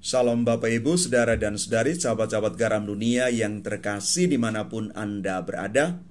Salam Bapak Ibu, Saudara dan Saudari, sahabat-sahabat garam dunia yang terkasih dimanapun Anda berada.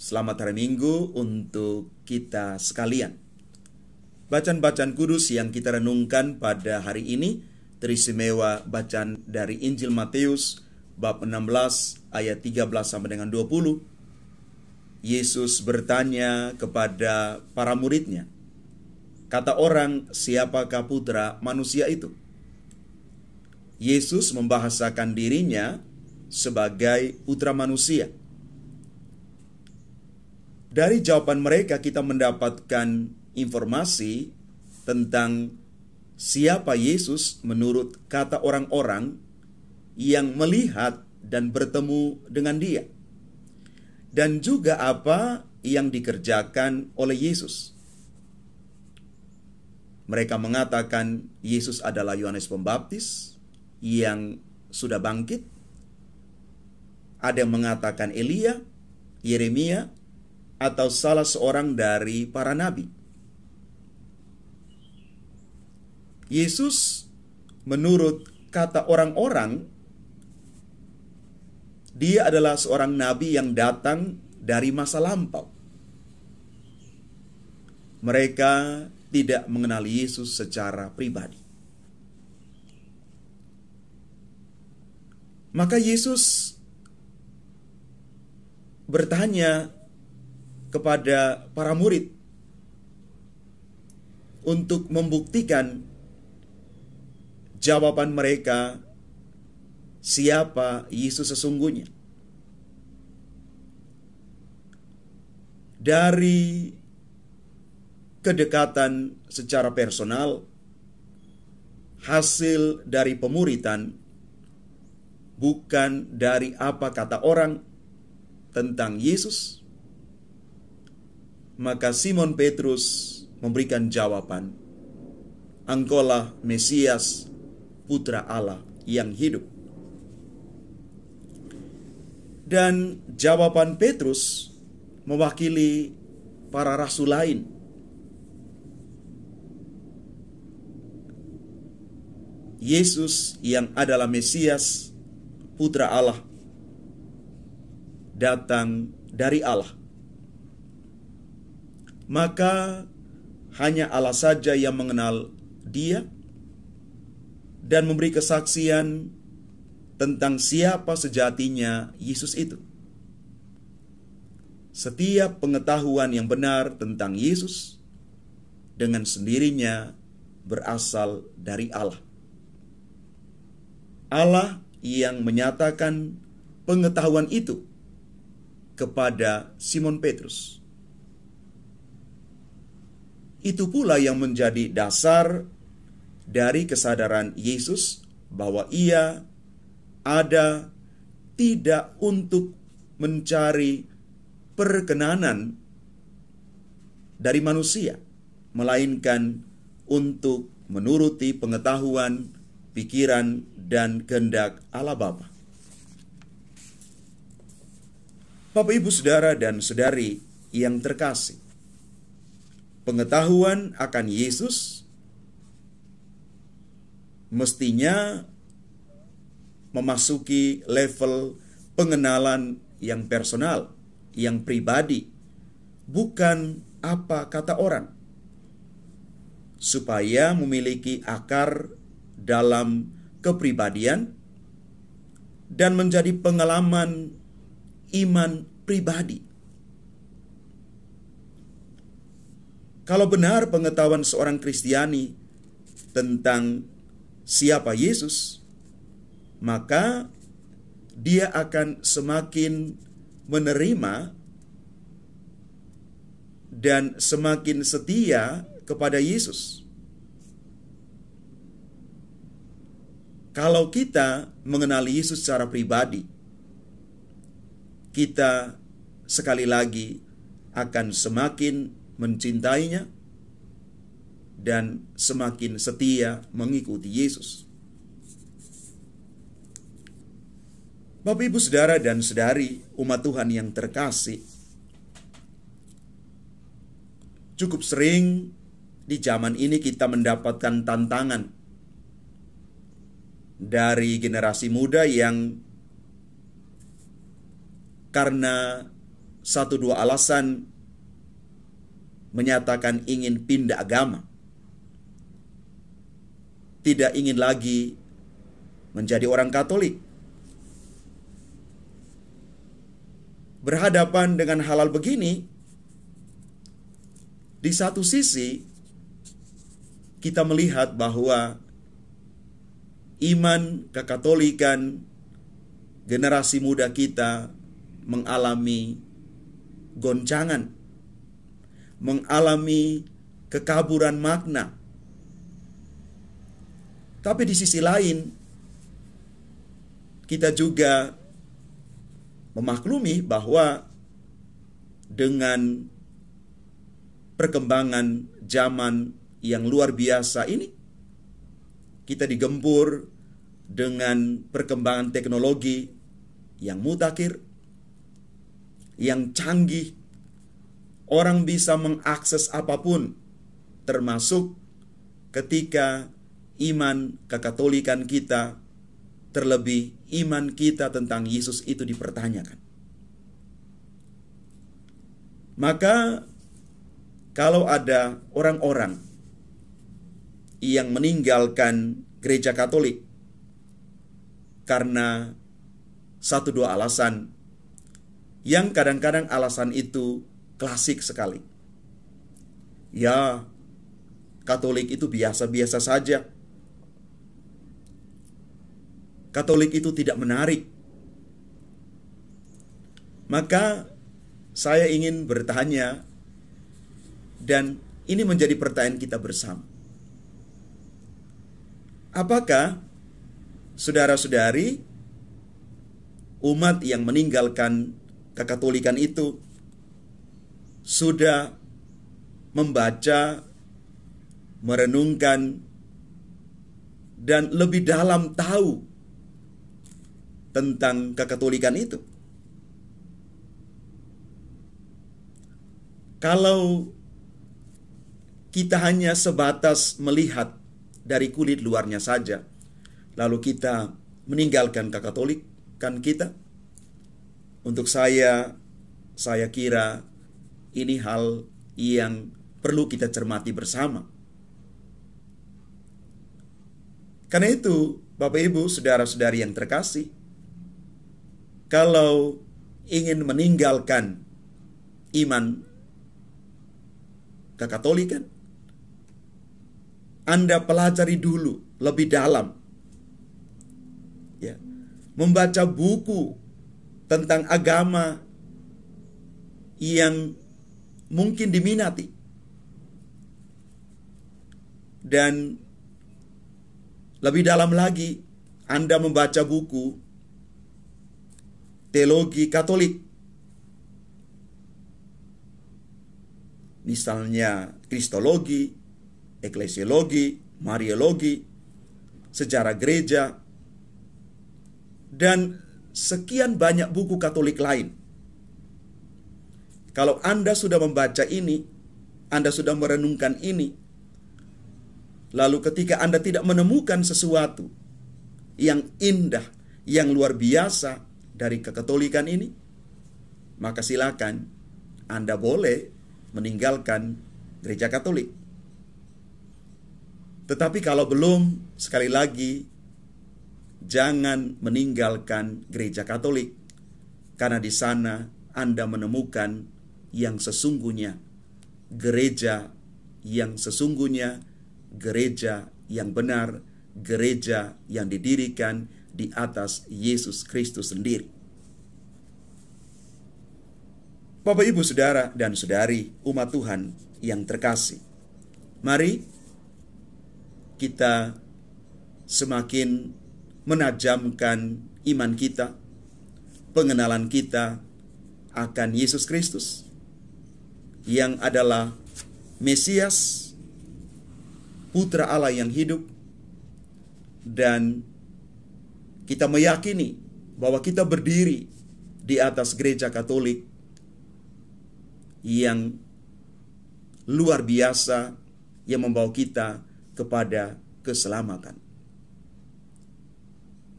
Selamat hari Minggu untuk kita sekalian. Bacaan-bacaan kudus yang kita renungkan pada hari ini teristimewa bacaan dari Injil Matius bab 16 ayat 13 sampai dengan 20. Yesus bertanya kepada para muridnya, kata orang, siapakah putra manusia itu? Yesus membahasakan dirinya sebagai putra manusia. Dari jawaban mereka kita mendapatkan informasi tentang siapa Yesus menurut kata orang-orang yang melihat dan bertemu dengan Dia, dan juga apa yang dikerjakan oleh Yesus. Mereka mengatakan Yesus adalah Yohanes Pembaptis yang sudah bangkit. Ada yang mengatakan Elia, Yeremia, atau salah seorang dari para nabi. Yesus menurut kata orang-orang, Dia adalah seorang nabi yang datang dari masa lampau. Mereka tidak mengenal Yesus secara pribadi. Maka Yesus bertanya kepada para murid untuk membuktikan jawaban mereka siapa Yesus sesungguhnya. Dari kedekatan secara personal, hasil dari pemuritan, bukan dari apa kata orang tentang Yesus, maka Simon Petrus memberikan jawaban, Engkaulah Mesias, Putra Allah yang hidup. Dan jawaban Petrus mewakili para rasul lain. Yesus yang adalah Mesias, Putra Allah, datang dari Allah. Maka hanya Allah saja yang mengenal Dia dan memberi kesaksian tentang siapa sejatinya Yesus itu. Setiap pengetahuan yang benar tentang Yesus dengan sendirinya berasal dari Allah. Allah yang menyatakan pengetahuan itu kepada Simon Petrus. Itu pula yang menjadi dasar dari kesadaran Yesus bahwa Ia ada tidak untuk mencari perkenanan dari manusia, melainkan untuk menuruti pengetahuan, pikiran, dan kehendak Allah Bapa. Bapak, Ibu, Saudara, dan Saudari yang terkasih, pengetahuan akan Yesus mestinya memasuki level pengenalan yang personal, yang pribadi, bukan apa kata orang, supaya memiliki akar dalam kepribadian dan menjadi pengalaman iman pribadi. Kalau benar pengetahuan seorang Kristiani tentang siapa Yesus, maka dia akan semakin menerima dan semakin setia kepada Yesus. Kalau kita mengenali Yesus secara pribadi, kita sekali lagi akan semakin mencintainya dan semakin setia mengikuti Yesus. Bapak, Ibu, Saudara, dan Saudari, umat Tuhan yang terkasih, cukup sering di zaman ini kita mendapatkan tantangan dari generasi muda yang karena satu dua alasan menyatakan ingin pindah agama, tidak ingin lagi menjadi orang Katolik. Berhadapan dengan hal-hal begini, di satu sisi kita melihat bahwa iman kekatolikan generasi muda kita mengalami goncangan, mengalami kekaburan makna. Tapi di sisi lain, kita juga memaklumi bahwa dengan perkembangan zaman yang luar biasa ini, kita digempur dengan perkembangan teknologi yang mutakhir, yang canggih. Orang bisa mengakses apapun, termasuk ketika iman kekatolikan kita, terlebih iman kita tentang Yesus itu dipertanyakan. Maka kalau ada orang-orang yang meninggalkan gereja Katolik karena satu dua alasan, yang kadang-kadang alasan itu klasik sekali. Ya, Katolik itu biasa-biasa saja. Katolik itu tidak menarik. Maka saya ingin bertanya, dan ini menjadi pertanyaan kita bersama. Apakah saudara-saudari, umat yang meninggalkan kekatolikan itu sudah membaca, merenungkan, dan lebih dalam tahu tentang kekatolikan itu? Kalau kita hanya sebatas melihat dari kulit luarnya saja, lalu kita meninggalkan kekatolikan kita, untuk saya kira ini hal yang perlu kita cermati bersama. Karena itu, Bapak Ibu, saudara-saudari yang terkasih, kalau ingin meninggalkan iman kekatolikan, Anda pelajari dulu lebih dalam, ya, membaca buku tentang agama yang mungkin diminati, dan lebih dalam lagi Anda membaca buku teologi Katolik, misalnya Kristologi, Eklesiologi, Mariologi, sejarah gereja, dan sekian banyak buku Katolik lain. Kalau Anda sudah membaca ini, Anda sudah merenungkan ini, lalu ketika Anda tidak menemukan sesuatu yang indah, yang luar biasa dari kekatolikan ini, maka silakan Anda boleh meninggalkan gereja Katolik. Tetapi kalau belum, sekali lagi, jangan meninggalkan gereja Katolik, karena di sana Anda menemukan yang sesungguhnya, gereja yang sesungguhnya, gereja yang benar, gereja yang didirikan di atas Yesus Kristus sendiri. Bapak, Ibu, saudara dan saudari, umat Tuhan yang terkasih, mari kita semakin menajamkan iman kita, pengenalan kita akan Yesus Kristus yang adalah Mesias, Putra Allah yang hidup, dan kita meyakini bahwa kita berdiri di atas gereja Katolik yang luar biasa, yang membawa kita kepada keselamatan.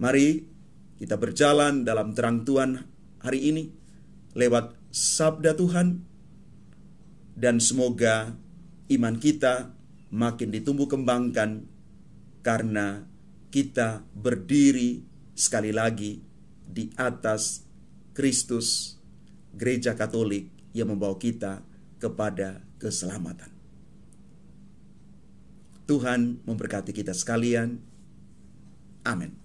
Mari kita berjalan dalam terang Tuhan hari ini lewat sabda Tuhan, dan semoga iman kita makin ditumbuh kembangkan karena kita berdiri sekali lagi di atas Kristus, Gereja Katolik yang membawa kita kepada keselamatan. Tuhan memberkati kita sekalian. Amin.